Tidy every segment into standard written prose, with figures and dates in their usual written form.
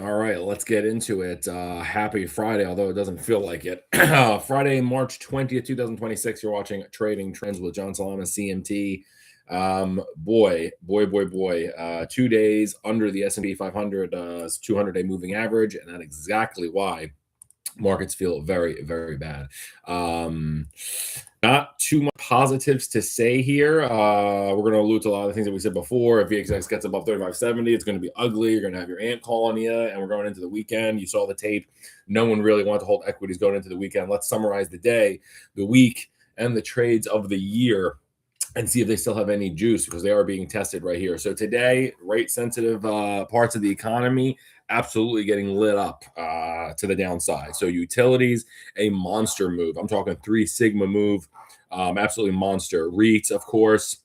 All right, let's get into it. Happy Friday, although it doesn't feel like it. Friday, March 20th, 2026. You're watching Trading Trends with John Salama, CMT. Boy. 2 days under the S&P 500, 200-day moving average, and that's exactly why markets feel very, very bad. Not too much positives to say here. We're going to allude to a lot of the things that we said before. If VXX gets above 3570, it's going to be ugly. You're going to have your aunt calling you, and we're going into the weekend. You saw the tape. No one really wanted to hold equities going into the weekend. Let's summarize the day, the week, and the trades of the year and see if they still have any juice, because they are being tested right here. So today, rate sensitive parts of the economy absolutely getting lit up to the downside. So utilities, a monster move. I'm talking 3 sigma move, absolutely monster. REITs, of course.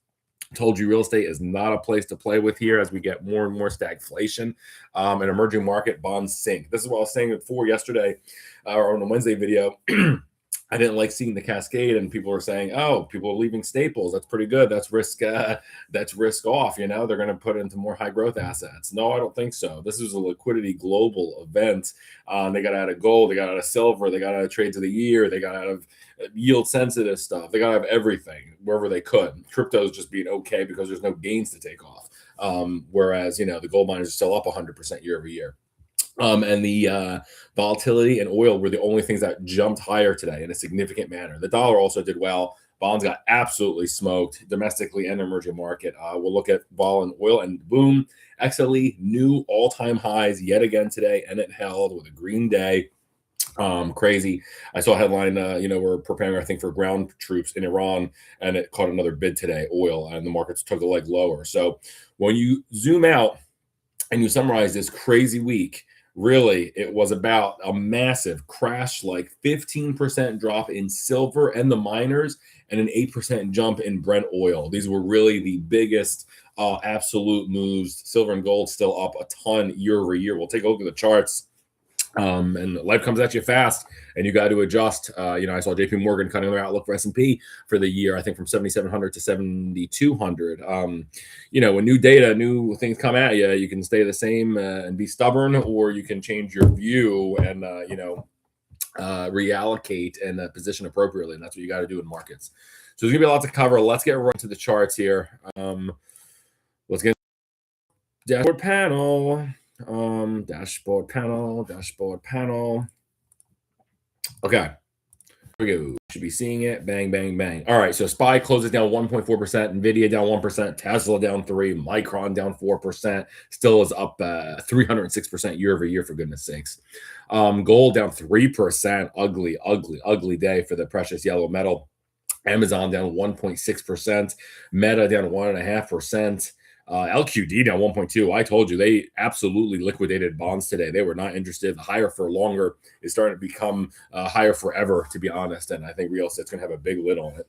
Told you real estate is not a place to play with here as we get more and more stagflation. An emerging market bonds sink. This is what I was saying before yesterday or on the Wednesday video. I didn't like seeing the cascade, and people were saying, "Oh, people are leaving staples. That's pretty good. That's risk. That's risk off. You know, they're going to put into more high growth assets." No, I don't think so. This is a liquidity global event. They got out of gold. They got out of silver. They got out of trades of the year. They got out of yield sensitive stuff. They got out of everything wherever they could. Crypto is just being okay because there's no gains to take off. Whereas the gold miners are still up 100% year over year. And the volatility and oil were the only things that jumped higher today in a significant manner. The dollar also did well. Bonds got absolutely smoked domestically and emerging market. We'll look at vol and oil, and boom, XLE new all-time highs yet again today, and it held with a green day. Crazy. I saw a headline, we're preparing, I think, for ground troops in Iran, and it caught another bid today, oil, and the markets took a leg lower. So when you zoom out and you summarize this crazy week, really, it was about a massive crash, like 15% drop in silver and the miners, and an 8% jump in Brent oil. These were really the biggest absolute moves. Silver and gold still up a ton year over year. We'll take a look at the charts. And life comes at you fast, and you got to adjust. I saw JP Morgan cutting their outlook for S&P for the year, I think from 7,700 to 7,200. When new data, new things come at you, you can stay the same and be stubborn, or you can change your view and reallocate and position appropriately. And that's what you got to do in markets. So there's gonna be a lot to cover. Let's get right to the charts here. Let's get dashboard panel. Dashboard panel. Okay, here we go. Should be seeing it. Bang, bang, bang. All right, so SPY closes down 1.4%, Nvidia down 1%, Tesla down 3%, Micron down 4%, still is up 306% year over year, for goodness sakes. Gold down 3%. Ugly day for the precious yellow metal. Amazon down 1.6%, Meta down 1.5%. LQD down 1.2. I told you, they absolutely liquidated bonds today. They were not interested. The higher for longer is starting to become higher forever, to be honest. And I think real estate's going to have a big lid on it.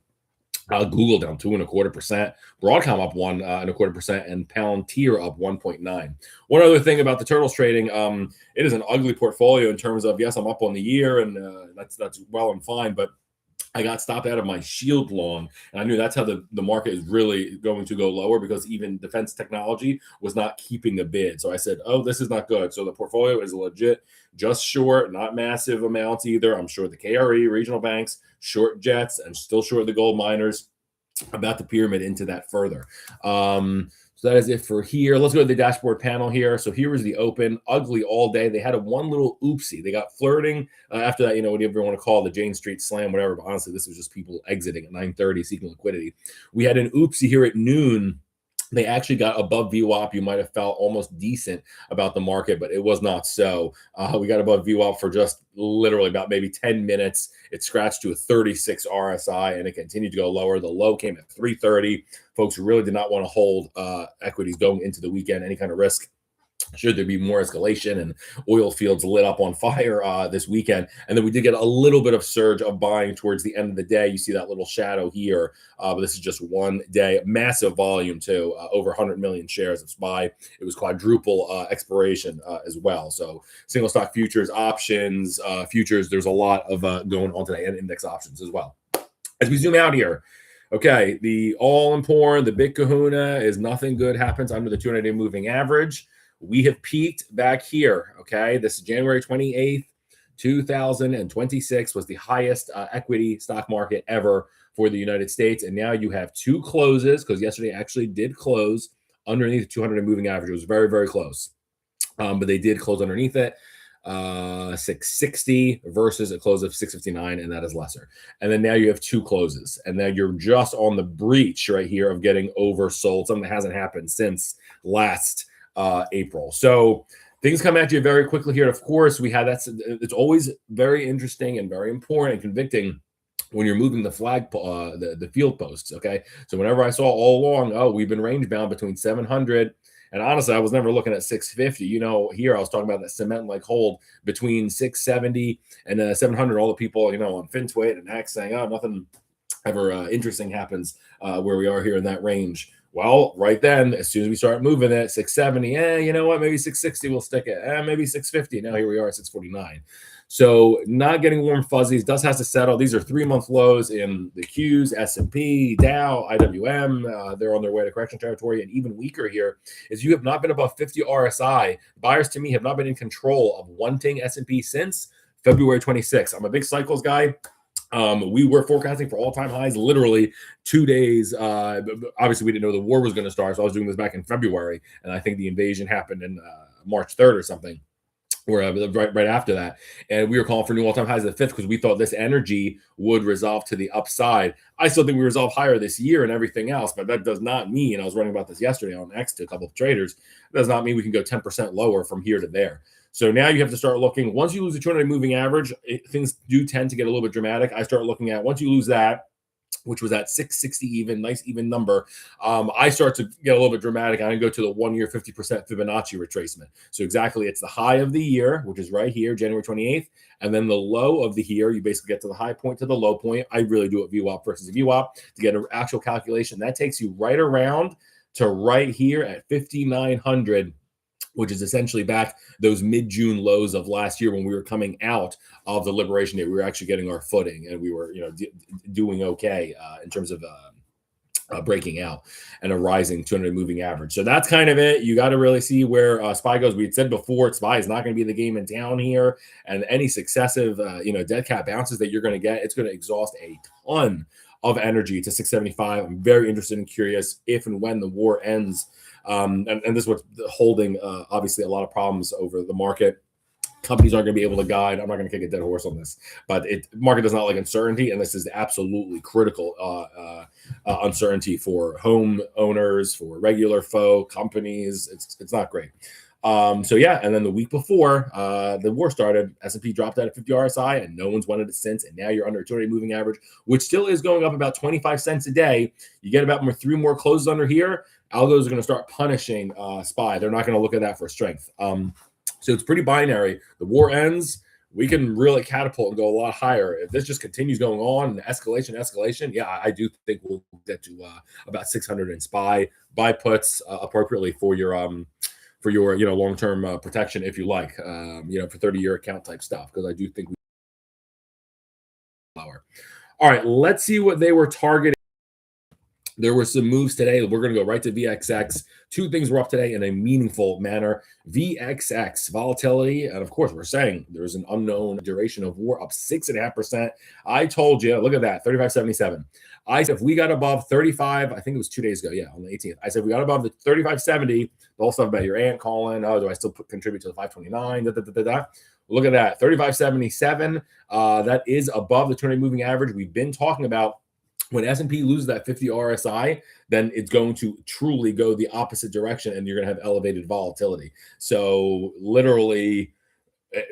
Google down 2.25%, Broadcom up 1.25%, and Palantir up 1.9. One other thing about the turtles trading, it is an ugly portfolio in terms of, yes, I'm up on the year, and that's well and fine, but I got stopped out of my shield long, and I knew that's how the market is really going to go lower, because even defense technology was not keeping the bid. So I said, oh, this is not good. So the portfolio is legit, just short, not massive amounts either. I'm short the KRE, regional banks, short jets, and still short the gold miners. About the pyramid into that further. So that is it for here. Let's go to the dashboard panel here. So here is the open. Ugly all day. They had one little oopsie. They got flirting. After that, whatever you want to call it, the Jane Street slam, whatever. But honestly, this was just people exiting at 9:30, seeking liquidity. We had an oopsie here at noon. They actually got above VWAP. You might have felt almost decent about the market, but it was not so. We got above VWAP for just literally about maybe 10 minutes. It scratched to a 36 RSI, and it continued to go lower. The low came at 330. Folks really did not want to hold equities going into the weekend, any kind of risk. Should there be more escalation, and oil fields lit up on fire this weekend. And then we did get a little bit of surge of buying towards the end of the day. You see that little shadow here, but this is just one day. Massive volume too, over 100 million shares of SPY. It was quadruple expiration as well. So single stock futures, options, futures, there's a lot of going on today, and index options as well. As we zoom out here, okay, the all important, the big kahuna is nothing good happens under the 200-day moving average. we have peaked back here. Okay, this is January 28th, 2026 was the highest equity stock market ever for the United States. And now you have two closes, because yesterday actually did close underneath the 200 moving average. It was very, very close. But they did close underneath it. 660 versus a close of 659, and that is lesser. And then now you have two closes, and then you're just on the breach right here of getting oversold, something that hasn't happened since last April. So things come at you very quickly here. Of course, we had that. It's always very interesting and very important and convicting when you're moving the flag, the field posts. Okay, so whenever I saw all along, oh, we've been range bound between 700. And honestly, I was never looking at 650. Here I was talking about that cement-like hold between 670 and 700. All the people, on FinTwit and X saying, oh, nothing ever interesting happens where we are here in that range. Well, right then, as soon as we start moving it, 670, you know what? Maybe 660 we'll stick it. Maybe 650. Now here we are at 649. So not getting warm fuzzies. Dust has to settle. These are 3-month lows in the Qs, S&P, Dow, IWM. They're on their way to correction territory. And even weaker here is you have not been above 50 RSI. Buyers, to me, have not been in control of wanting S&P since February 26th. I'm a big cycles guy. We were forecasting for all-time highs literally 2 days. Obviously, we didn't know the war was going to start, so I was doing this back in February, and I think the invasion happened in March 3rd or something, or right after that. And we were calling for new all-time highs at the 5th because we thought this energy would resolve to the upside. I still think we resolve higher this year and everything else, but that does not mean, I was writing about this yesterday on X to a couple of traders, it does not mean we can go 10% lower from here to there. So now you have to start looking. Once you lose the 200 moving average, things do tend to get a little bit dramatic. I start looking at, once you lose that, which was at 660 even, nice even number, I start to get a little bit dramatic. I go to the 1 year 50% Fibonacci retracement. So exactly, it's the high of the year, which is right here, January 28th, and then the low of the year. You basically get to the high point to the low point. I really do it VWAP versus VWAP to get an actual calculation. That takes you right around to right here at 5,900. Which is essentially back those mid-June lows of last year when we were coming out of the Liberation Day. We were actually getting our footing, and we were, doing okay in terms of breaking out and a rising 200 moving average. So that's kind of it. You got to really see where SPY goes. We had said before, SPY is not going to be the game in town here, and any successive, dead cat bounces that you're going to get, it's going to exhaust a ton of energy to 675. I'm very interested and curious if and when the war ends. And this is what's holding, obviously, a lot of problems over the market. Companies aren't going to be able to guide. I'm not going to kick a dead horse on this, but market does not like uncertainty, and this is absolutely critical uncertainty for home owners, for regular folk, companies. It's not great. And then the week before the war started, S&P dropped out at 50 RSI, and no one's wanted it since. And now you're under a 200 moving average, which still is going up about 25 cents a day. You get about 3 more closes under here. Algos are going to start punishing SPY. They're not going to look at that for strength. So it's pretty binary. The war ends, we can really catapult and go a lot higher. If this just continues going on and escalation, yeah, I do think we'll get to about 600 in SPY. Buy puts appropriately for your long-term protection, if you like, for 30-year account type stuff, because I do think we lower. All right, let's see what they were targeting. There were some moves today. We're going to go right to VXX. 2 things were up today in a meaningful manner. VXX, volatility, and of course, we're saying there's an unknown duration of war, up 6.5%. I told you, look at that, 35.77. I said if we got above 35, I think it was 2 days ago, on the 18th. I said if we got above the 35.70, the whole stuff about your aunt calling, oh, do I still contribute to the 529? Look at that, 35.77. That is above the 200 moving average. We've been talking about when S&P loses that 50 RSI, then it's going to truly go the opposite direction, and you're going to have elevated volatility. So literally,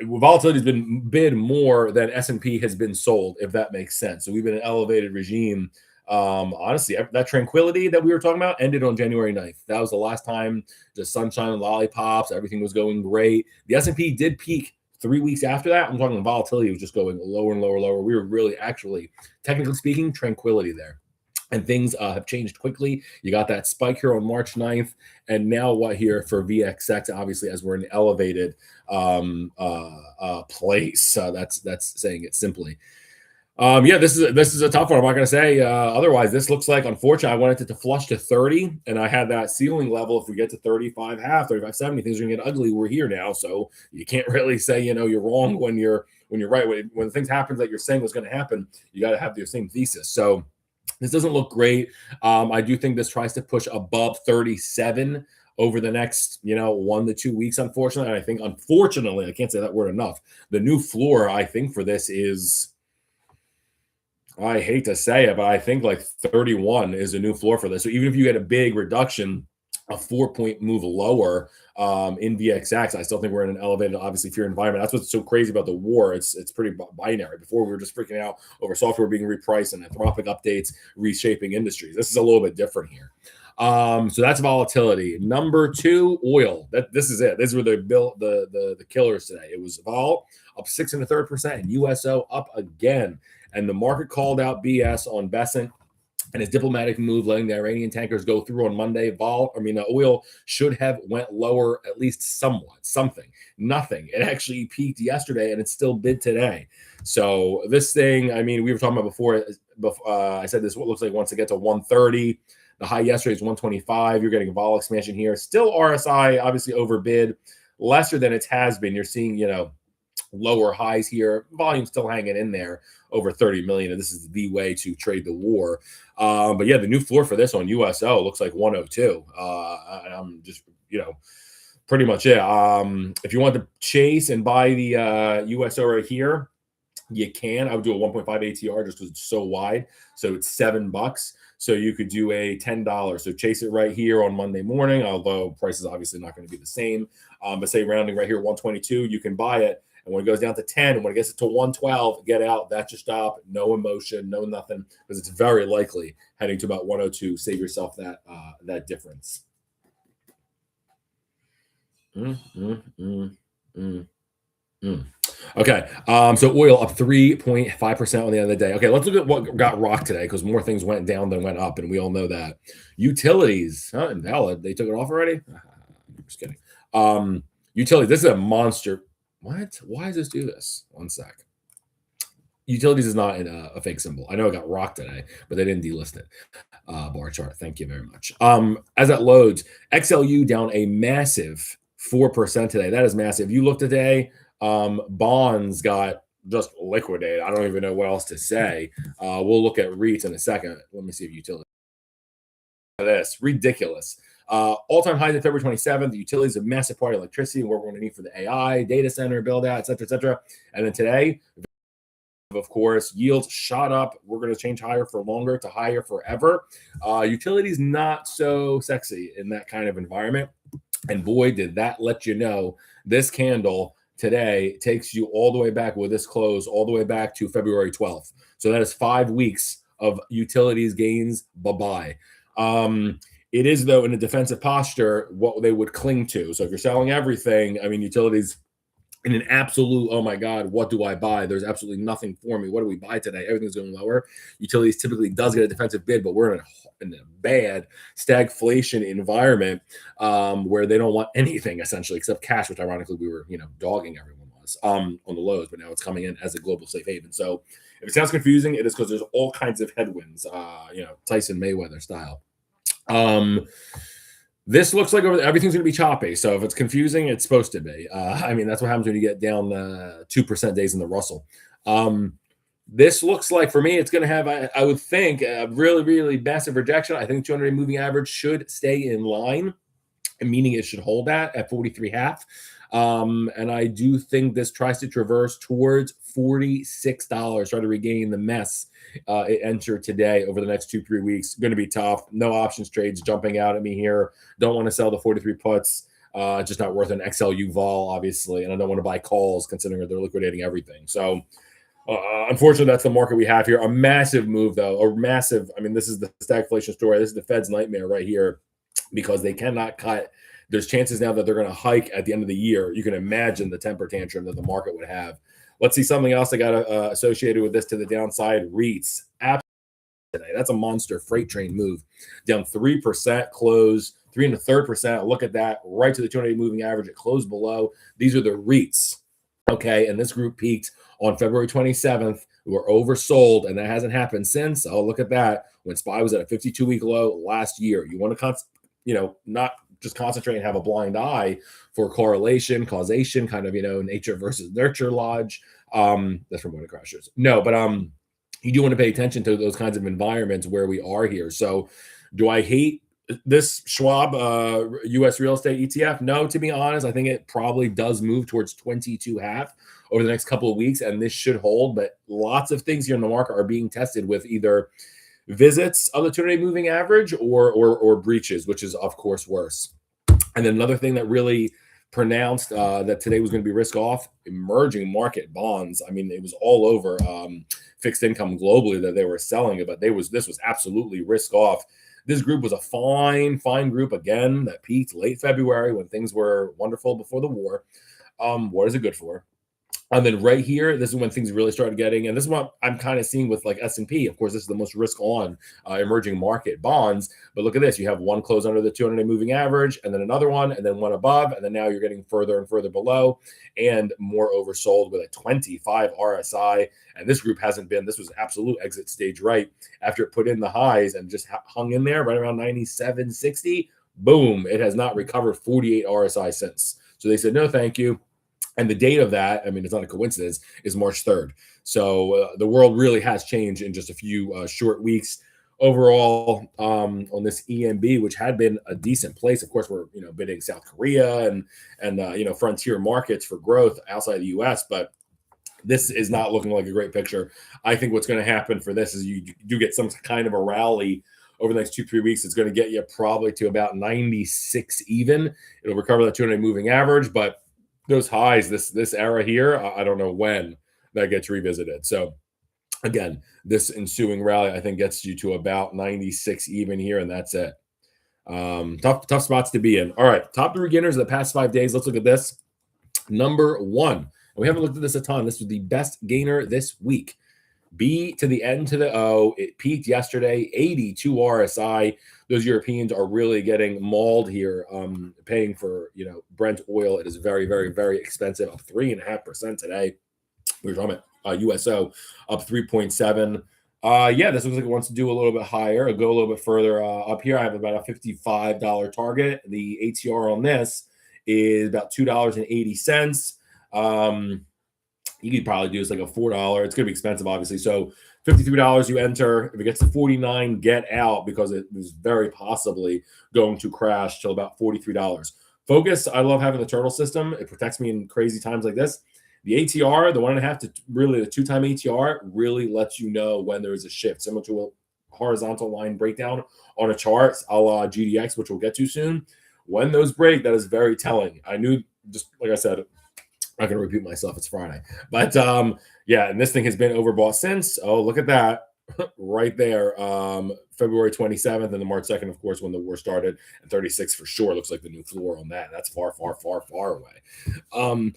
volatility has been bid more than S&P has been sold, if that makes sense. So we've been an elevated regime. Honestly, that tranquility that we were talking about ended on January 9th. That was the last time, just sunshine and lollipops. Everything was going great. The S&P did peak 3 weeks after that. I'm talking volatility was just going lower and lower. We were really, actually, technically speaking, tranquility there. And things have changed quickly. You got that spike here on March 9th. And now what here for VXX, obviously, as we're in an elevated place. That's saying it simply. Yeah, this is a tough one. I'm not going to say otherwise. This looks like, unfortunately, I wanted it to flush to 30, and I had that ceiling level. If we get to 35 half, 35.70, things are going to get ugly. We're here now, so you can't really say you're wrong when you're right. When things happen that you're saying was going to happen, you got to have the same thesis. So this doesn't look great. I do think this tries to push above 37 over the next 1 to 2 weeks. Unfortunately, and I think unfortunately, I can't say that word enough. The new floor, I think, for this is. I hate to say it, but I think like 31 is a new floor for this. So even if you get a big reduction, a 4-point move lower in VXX, I still think we're in an elevated, obviously, fear environment. That's what's so crazy about the war. It's pretty binary. Before we were just freaking out over software being repriced and Anthropic updates reshaping industries. This is a little bit different here. So that's volatility. Number 2, oil. This is it. This is where they built the killers today. It was vol up 6 1/3%, and USO up again. And the market called out BS on Besant and his diplomatic move, letting the Iranian tankers go through on Monday. Oil should have went lower at least somewhat, something, nothing. It actually peaked yesterday, and it's still bid today. So this thing, we were talking about before. I said this looks like once it gets to 130. The high yesterday is 125. You're getting a vol expansion here. Still RSI, obviously overbid, lesser than it has been. You're seeing, lower highs here. Volume still hanging in there over 30 million. And this is the way to trade the war. But yeah, the new floor for this on USO looks like 102. I'm just, pretty much it. If you want to chase and buy the USO right here, you can. I would do a 1.5 ATR just because it's so wide. So it's $7. So you could do a $10. So chase it right here on Monday morning, although price is obviously not going to be the same. But say rounding right here, 122, you can buy it. And when it goes down to 10, and when it gets to 112, get out. That's your stop. No emotion, no nothing, because it's very likely heading to about 102. Save yourself that difference. Okay, so oil up 3.5% on the end of the day. Okay, let's look at what got rocked today, because more things went down than went up, and we all know that. Utilities, invalid. They took it off already? I'm just kidding. Utilities, this is a monster. What? Why does this do this? One sec. Utilities is not in a fake symbol. I know it got rocked today, but they didn't delist it. Bar chart. Thank you very much. As that loads, XLU down a massive 4% today. That is massive. You look today, bonds got just liquidated. I don't even know what else to say. We'll look at REITs in a second. Let me see if utility. This ridiculous. All-time highs on February 27th. The utilities, a massive part of electricity and what we're going to need for the AI data center build out, et cetera, et cetera. And then today, of course, yields shot up. We're going to change higher for longer to higher forever. Utilities not so sexy in that kind of environment. And boy, did that let you know this candle today takes you all the way back with this close, all the way back to February 12th. So that is 5 weeks of utilities gains. Bye-bye. It is, though, in a defensive posture, what they would cling to. So if you're selling everything, utilities in an absolute, oh my God, what do I buy? There's absolutely nothing for me. What do we buy today? Everything's going lower. Utilities typically does get a defensive bid, but we're in a bad stagflation environment where they don't want anything essentially except cash, which ironically we were, dogging everyone was on the lows, but now it's coming in as a global safe haven. So if it sounds confusing, it is because there's all kinds of headwinds, Tyson Mayweather style. This looks like everything's going to be choppy. So if it's confusing, it's supposed to be. That's what happens when you get down 2% days in the Russell. This looks like, for me, it's going to have, I would think, a really, really massive rejection. I think 200-day moving average should stay in line, meaning it should hold at 43.5. And I do think this tries to traverse towards $46, try to regain the mess it entered today over the next 2-3 weeks. Going to be tough. No options trades jumping out at me here. Don't want to sell the 43 puts. Just not worth an XLU vol, obviously. And I don't want to buy calls considering they're liquidating everything. So unfortunately, that's the market we have here. A massive move, though. A massive, this is the stagflation story. This is the Fed's nightmare right here because they cannot cut. There's chances now that they're going to hike at the end of the year. You can imagine the temper tantrum that the market would have. Let's see something else that got associated with this to the downside. REITs. Today. That's a monster freight train move. Down 3%, close 3 1/3%. Look at that. Right to the 200-day moving average. It closed below. These are the REITs. Okay. And this group peaked on February 27th We're oversold, and that hasn't happened since. Oh, look at that. When SPY was at a 52-week low last year. You want to, not just concentrate and have a blind eye for correlation, causation, kind of, nature versus nurture lodge. That's from Morning Crashers. No, but you do want to pay attention to those kinds of environments where we are here. So do I hate this Schwab U.S. real estate ETF? No, to be honest, I think it probably does move towards 22.5 over the next couple of weeks, and this should hold. But lots of things here in the market are being tested with either visits of the 200-day moving average or breaches, which is, of course, worse. And then another thing that really pronounced that today was going to be risk off, emerging market bonds. I mean, it was all over fixed income globally that they were selling it, but this was absolutely risk off. This group was a fine group, again, that peaked late February when things were wonderful before the war. What is it good for? And then right here, this is when things really started getting, and this is what I'm kind of seeing with like S&P. Of course, this is the most risk on emerging market bonds. But look at this. You have one close under the 200-day moving average, and then another one, and then one above. And then now you're getting further and further below and more oversold with a 25 RSI. And this group this was absolute exit stage right after it put in the highs and just hung in there right around 97.60. Boom. It has not recovered 48 RSI since. So they said, no, thank you. And the date of that, I mean, it's not a coincidence, is March 3rd. So the world really has changed in just a few short weeks. Overall, on this EMB, which had been a decent place, of course, we're bidding South Korea and frontier markets for growth outside the U.S., but this is not looking like a great picture. I think what's going to happen for this is you do get some kind of a rally over the next 2-3 weeks. It's going to get you probably to about 96 even. It'll recover the 200 moving average, but those highs, this era here, I don't know when that gets revisited. So again, this ensuing rally, I think, gets you to about 96 even here, and that's it. Tough spots to be in. All right, top 3 gainers of the past 5 days. Let's look at this. Number 1, and we haven't looked at this a ton. This was the best gainer this week. B to the N to the O. It peaked yesterday, 82 RSI. Those Europeans are really getting mauled here, paying for Brent oil. It is very, very, very expensive, up 3.5% today. We were talking about USO up 3.7. This looks like it wants to do a little bit higher, go a little bit further up here. I have about a $55 target. The ATR on this is about $2.80. You could probably do this like a $4. It's going to be expensive, obviously. So $53 you enter. If it gets to 49, get out, because it is very possibly going to crash till about $43. Focus. I love having the turtle system. It protects me in crazy times like this. The ATR, the 1.5 to really the 2-time ATR, really lets you know when there is a shift, similar to a horizontal line breakdown on a chart, a la GDX, which we'll get to soon. When those break, that is very telling. I knew, just like I said, I'm not going to repeat myself. It's Friday. But, and this thing has been overbought since. Oh, look at that. Right there. February 27th and the March 2nd, of course, when the war started. And 36 for sure looks like the new floor on that. That's far, far, far, far away.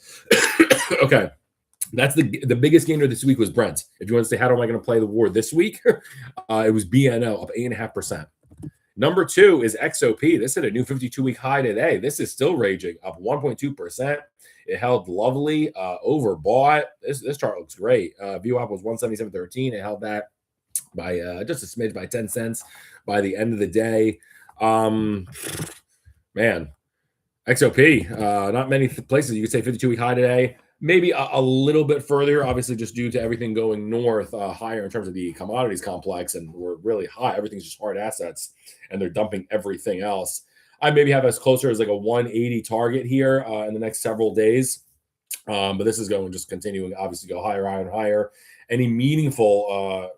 Okay. That's the biggest gainer this week was Brent. If you want to say, how am I going to play the war this week? It was BNO up 8.5%. Number 2 is XOP. This hit a new 52-week high today. This is still raging, up 1.2%. It held lovely, overbought. This chart looks great. VWAP was 177.13. It held that by just a smidge, by 10 cents by the end of the day. Man, XOP, not many places you could say 52-week high today. Maybe a little bit further, obviously, just due to everything going north, higher in terms of the commodities complex, and we're really high. Everything's just hard assets, and they're dumping everything else. I maybe have as closer as like a 180 target here in the next several days. But this is going just continuing, obviously, go higher, higher, and higher. Any meaningful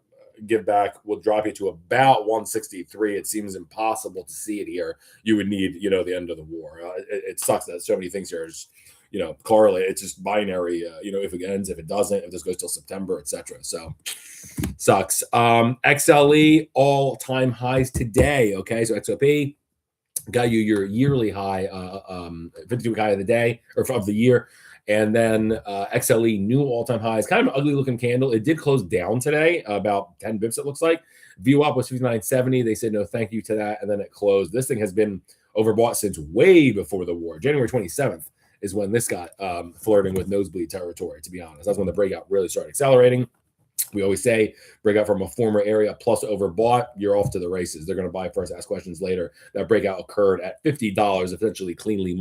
give back will drop you to about 163. It seems impossible to see it here. You would need, the end of the war. It sucks that so many things here is, correlate. It's just binary, if it ends, if it doesn't, if this goes till September, etc. So sucks. XLE all-time highs today. Okay, so XOP got you your yearly high, 52-week high of the day or of the year, and then XLE new all-time highs. Kind of an ugly-looking candle. It did close down today, about 10 bips. It looks like VWAP was 59.70. They said no, thank you to that, and then it closed. This thing has been overbought since way before the war. January 27th is when this got flirting with nosebleed territory. To be honest, that's when the breakout really started accelerating. We always say breakout from a former area plus overbought, you're off to the races. They're going to buy first, ask questions later. That breakout occurred at $50, essentially cleanly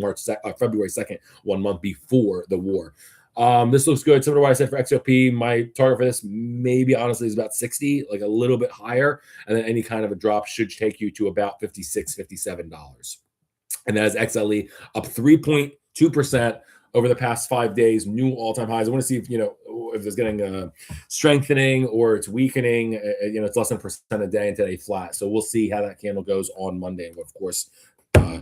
February 2nd, 1 month before the war. This looks good. Similar to what I said for XOP, my target for this maybe honestly is about 60, like a little bit higher. And then any kind of a drop should take you to about $56, $57. And that is XLE up 3.2% over the past 5 days, new all-time highs. I want to see if, if it's getting strengthening or it's weakening. It's less than a percent a day and today flat. So we'll see how that candle goes on Monday and what, of course,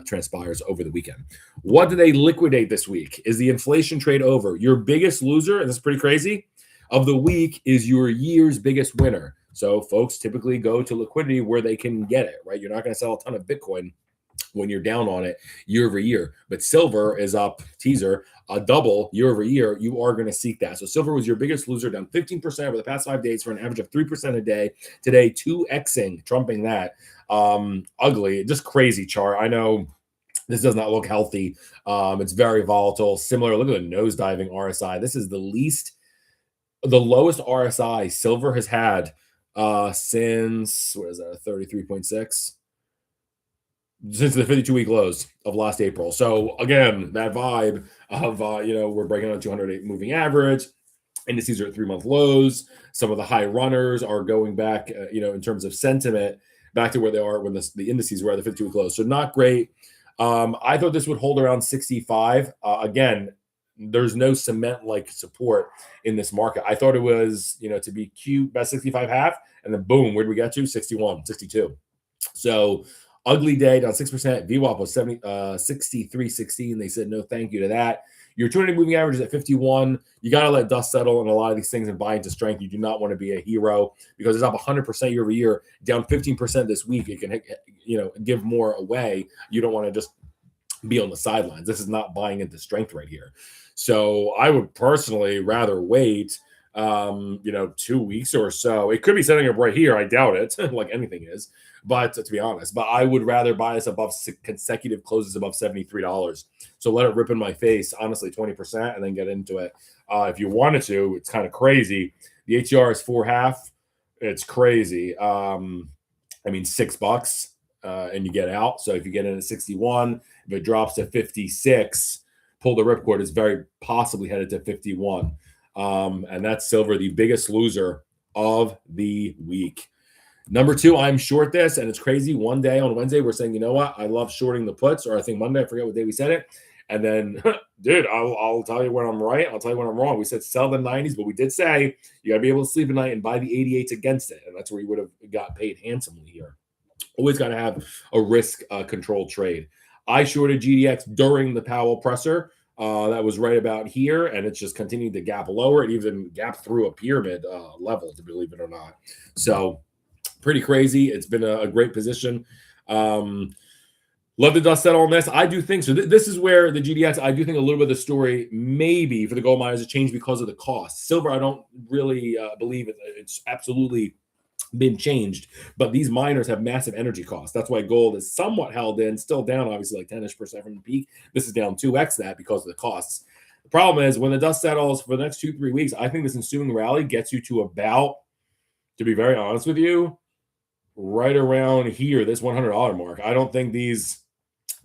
transpires over the weekend. What do they liquidate this week? Is the inflation trade over? Your biggest loser, and this is pretty crazy, of the week is your year's biggest winner. So folks typically go to liquidity where they can get it, right? You're not going to sell a ton of Bitcoin when you're down on it year over year. But silver is up, teaser, a double year over year. You are going to seek that. So silver was your biggest loser, down 15% over the past 5 days for an average of 3% a day. Today, 2xing, trumping that. Ugly, just crazy chart. I know this does not look healthy. It's very volatile. Similar, look at the nosediving RSI. This is the lowest RSI silver has had since, what is that, 33.6? Since the 52-week lows of last April. So again, that vibe of, we're breaking on 208 moving average. Indices are at 3-month lows. Some of the high runners are going back, in terms of sentiment, back to where they are when the indices were at the 52-week lows. So not great. I thought this would hold around 65. Again, there's no cement-like support in this market. I thought it was, to be cute, about 65 half, and then boom, where'd we get to? 61, 62. So ugly day, down 6%. VWAP was 63.16. They said no thank you to that. Your 200 moving average is at 51. You got to let dust settle on a lot of these things and buy into strength. You do not want to be a hero because it's up 100% year over year, down 15% this week. It can, give more away. You don't want to just be on the sidelines. This is not buying into strength right here. So I would personally rather wait, 2 weeks or so. It could be setting up right here. I doubt it, like anything is. But to be honest, I would rather buy this above consecutive closes above $73. So let it rip in my face, honestly, 20%, and then get into it. If you wanted to, it's kind of crazy. The ATR is 4.5. It's crazy. $6, and you get out. So if you get in at 61, if it drops to 56, pull the ripcord, is very possibly headed to 51. And that's silver, the biggest loser of the week. Number 2, I'm short this, and it's crazy. One day on Wednesday, we're saying, you know what? I love shorting the puts, or I think Monday, I forget what day we said it. And then, dude, I'll tell you when I'm right. I'll tell you when I'm wrong. We said sell the 90s, but we did say you got to be able to sleep at night and buy the 88s against it. And that's where you would have got paid handsomely here. Always got to have a risk controlled trade. I shorted GDX during the Powell presser. That was right about here, and it's just continued to gap lower. It even gapped through a pyramid level, to believe it or not. So pretty crazy. It's been a great position. Love the dust settle on this. I do think so. This is where the GDX, I do think a little bit of the story maybe for the gold miners has changed because of the cost. Silver, I don't really believe it's absolutely been changed, but these miners have massive energy costs. That's why gold is somewhat held in, still down obviously like 10-ish% from the peak. This is down 2x that because of the costs. The problem is when the dust settles for the next 2-3 weeks, I think this ensuing rally gets you to about, to be very honest with you, right around here, this $100 mark. I don't think these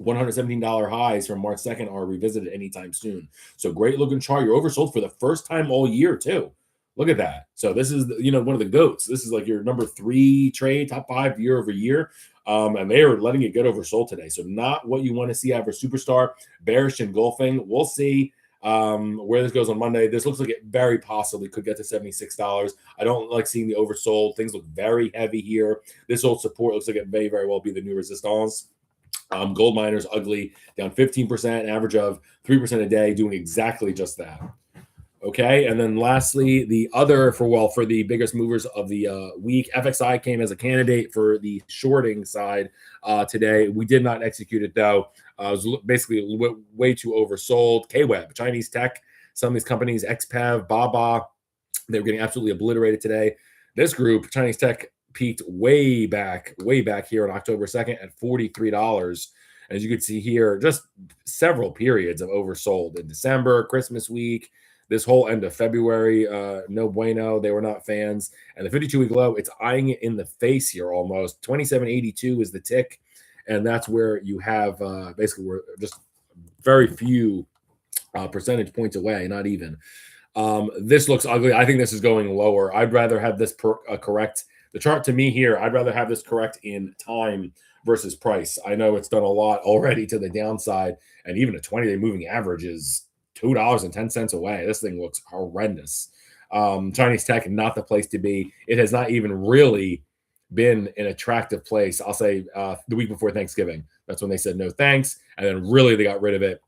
$117 highs from March 2nd are revisited anytime soon. So great looking chart. You're oversold for the first time all year too. Look at that. So this is, one of the GOATs. This is like your number 3 trade, top 5 year over year. And they are letting it get oversold today. So not what you want to see out of a superstar. Bearish engulfing. We'll see where this goes on Monday. This looks like it very possibly could get to $76. I don't like seeing the oversold. Things look very heavy here. This old support looks like it may very well be the new resistance. Gold miners, ugly, down 15%, average of 3% a day, doing exactly just that. Okay, and then lastly, the other for the biggest movers of the week, FXI came as a candidate for the shorting side today. We did not execute it though. It was basically way too oversold. KWEB, Chinese tech, some of these companies, Expl, Baba, they were getting absolutely obliterated today. This group, Chinese tech, peaked way back here on October 2nd at $43. As you can see here, just several periods of oversold in December, Christmas week, this whole end of February, no bueno. They were not fans. And the 52-week low, it's eyeing it in the face here almost. 27.82 is the tick. And that's where you have basically we're just very few percentage points away, not even. This looks ugly. I think this is going lower. I'd rather have this correct. The chart to me here, I'd rather have this correct in time versus price. I know it's done a lot already to the downside, and even a 20-day moving average is $2.10 away. This thing looks horrendous. Chinese tech, not the place to be. It has not even really been an attractive place. I'll say the week before Thanksgiving. That's when they said no thanks, and then really they got rid of it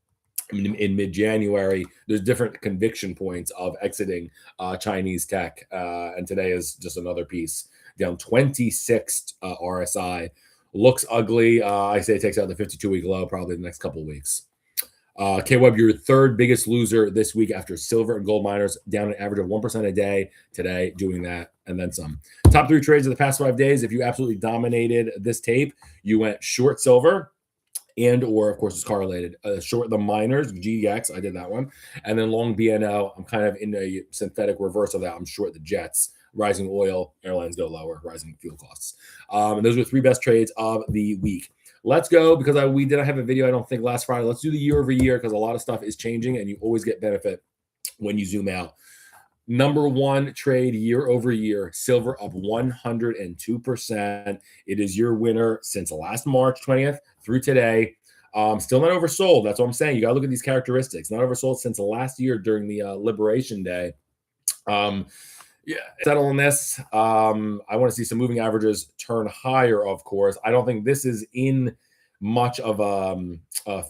in mid-January. There's different conviction points of exiting Chinese tech, and today is just another piece down 26 RSI. Looks ugly. I say it takes out the 52-week low probably the next couple of weeks. KWEB, your third biggest loser this week after silver and gold miners, down an average of 1% a day today, doing that and then some. Top 3 trades of the past 5 days. If you absolutely dominated this tape, you went short silver, and or of course it's correlated. Short the miners, GDX, I did that one, and then long BNO. I'm kind of in a synthetic reverse of that. I'm short the jets. Rising oil, airlines go lower, rising fuel costs. And those are the 3 best trades of the week. Let's go, because we didn't have a video, I don't think, last Friday. Let's do the year over year, because a lot of stuff is changing and you always get benefit when you zoom out. Number 1 trade year over year, silver up 102%. It is your winner since last March 20th through today. Still not oversold. That's what I'm saying. You got to look at these characteristics. Not oversold since last year during the Liberation Day. Yeah, settle on this. I want to see some moving averages turn higher, of course. I don't think this is in much of a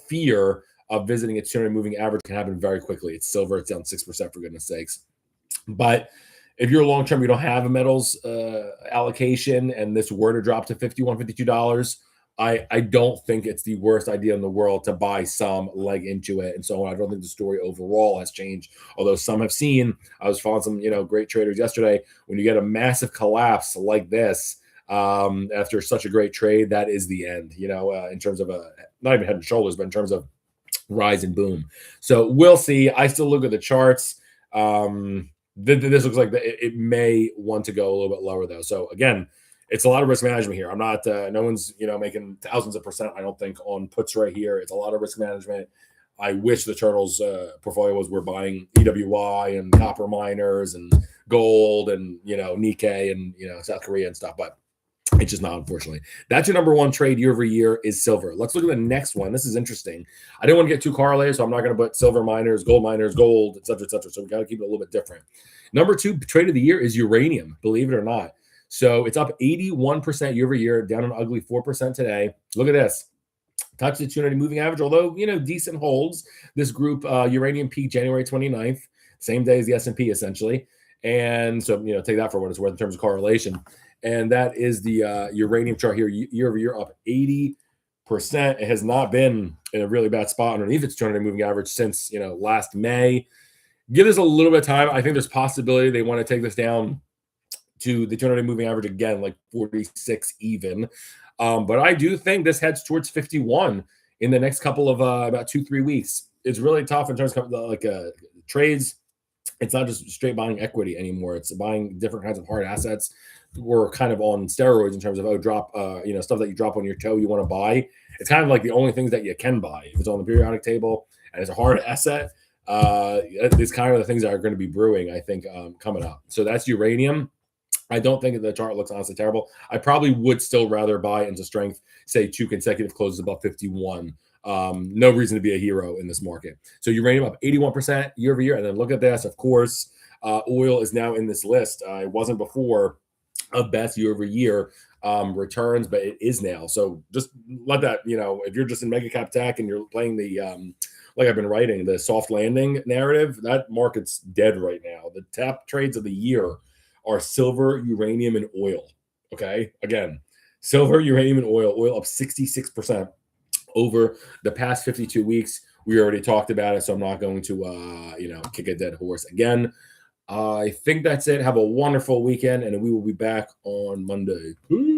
fear of visiting a 200 moving average. Can happen very quickly. It's silver. It's down 6%, for goodness sakes. But if you're long-term, you don't have a metals allocation, and this were to drop to $51, $52, I don't think it's the worst idea in the world to buy some leg into it and so on. I don't think the story overall has changed, although some have seen. I was following some great traders yesterday. When you get a massive collapse like this after such a great trade, that is the end, in terms of not even head and shoulders, but in terms of rise and boom. So we'll see. I still look at the charts. This looks like it may want to go a little bit lower, though. So again, it's a lot of risk management here. I'm not, no one's, making thousands of percent, I don't think, on puts right here. It's a lot of risk management. I wish the Turtles portfolio were buying EWI and copper miners and gold and, Nikkei and, South Korea and stuff, but it's just not, unfortunately. That's your number 1 trade year over year is silver. Let's look at the next one. This is interesting. I didn't want to get too correlated, so I'm not going to put silver miners, gold, et cetera, et cetera. So we got to keep it a little bit different. Number 2 trade of the year is uranium, believe it or not. So it's up 81% year over year, down an ugly 4% today. Look at this. Touch the 200 moving average, although, decent holds. This group, uranium peaked January 29th, same day as the S&P, essentially. And so, take that for what it's worth in terms of correlation. And that is the uranium chart here, year over year, up 80%. It has not been in a really bad spot underneath its 200 moving average since, last May. Give this a little bit of time. I think there's possibility they want to take this down to the 200 moving average again, like 46 even. But I do think this heads towards 51 in the next couple of about 2-3 weeks. It's really tough in terms of trades. It's not just straight buying equity anymore. It's buying different kinds of hard assets. We're kind of on steroids in terms of drop, stuff that you drop on your toe you want to buy. It's kind of like the only things that you can buy. If it's on the periodic table and it's a hard asset, it's kind of the things that are going to be brewing, I think, coming up. So that's uranium. I don't think the chart looks honestly terrible. I probably would still rather buy into strength, say 2 consecutive closes above 51. No reason to be a hero in this market. So uranium up 81% year over year. And then look at this. Of course, oil is now in this list. It wasn't before of best year over year returns, but it is now. So just let that, if you're just in mega cap tech and you're playing the, like I've been writing, the soft landing narrative, that market's dead right now. The top trades of the year are silver, uranium, and oil. Okay. Again, silver, uranium, and oil up 66% over the past 52 weeks. We already talked about it, so I'm not going to, kick a dead horse again. I think that's it. Have a wonderful weekend, and we will be back on Monday. Peace.